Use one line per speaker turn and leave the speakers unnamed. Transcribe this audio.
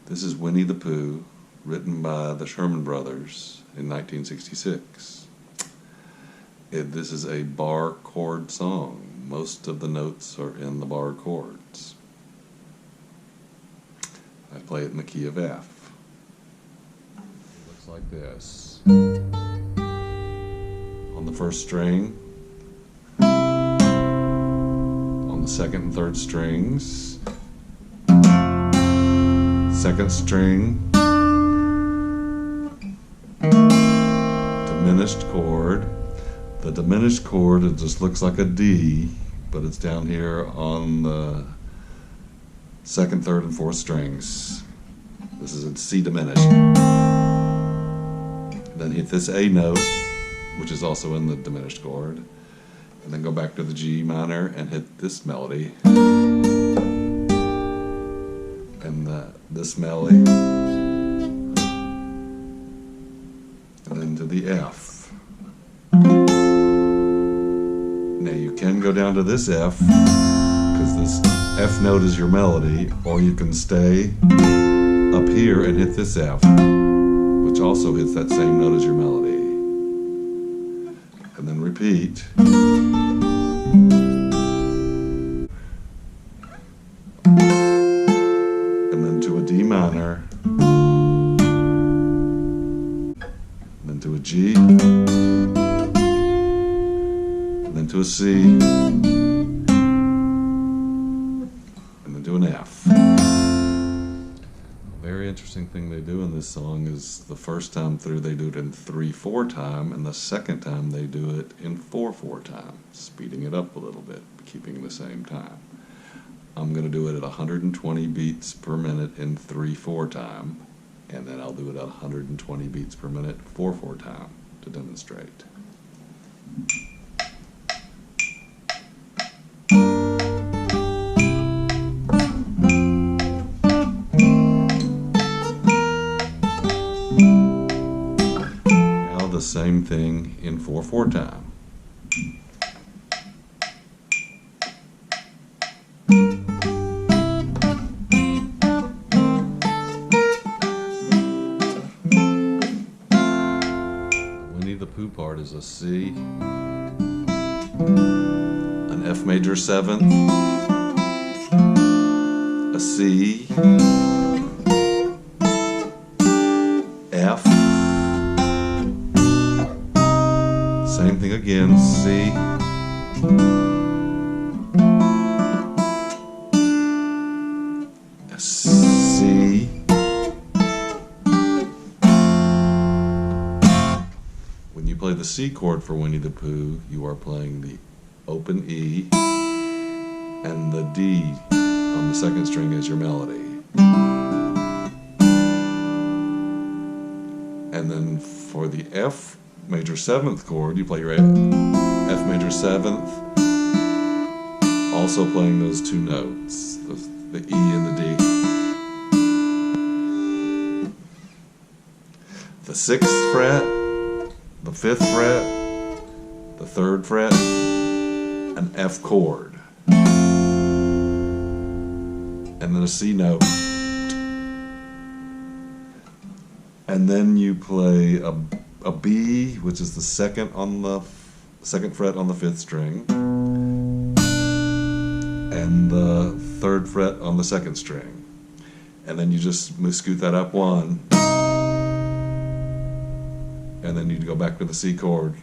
This is Winnie the Pooh, written by the Sherman brothers in 1966. This is a bar chord song. Most of the notes are in the bar chords. I play it in the key of F. It looks like this. On the first string, on the second and third strings, second string, diminished chord. The diminished chord, it just looks like a D, but it's down here on the second, third, and fourth strings. This is a C diminished. Then hit this A note, which is also in the diminished chord, and then go back to the G minor and hit this melody. And this melody, and then to the F. Now you can go down to this F, because this F note is your melody, or you can stay up here and hit this F, which also hits that same note as your melody. And then repeat. To a D minor, then to a G, then to a C, and then to an F. A very interesting thing they do in this song is the first time through they do it in 3/4 time, and the second time they do it in 4/4 time, speeding it up a little bit, keeping the same time. I'm going to do it at 120 beats per minute in 3/4 time, and then I'll do it at 120 beats per minute 4/4 time to demonstrate. Now the same thing in 4/4 time. The Pooh part is a C, an F major 7th, a C, F, same thing again, C, a C, when you play the C chord for Winnie the Pooh, you are playing the open E and the D on the second string as your melody. And then for the F major 7th chord, you play your F major 7th, also playing those two notes, the E and the D. The 6th fret, the 5th fret, the 3rd fret, an F chord, and then a C note. And then you play a a B, which is the second fret on the 5th string, and the 3rd fret on the 2nd string. And then you just scoot that up 1, and then you go back to the C chord.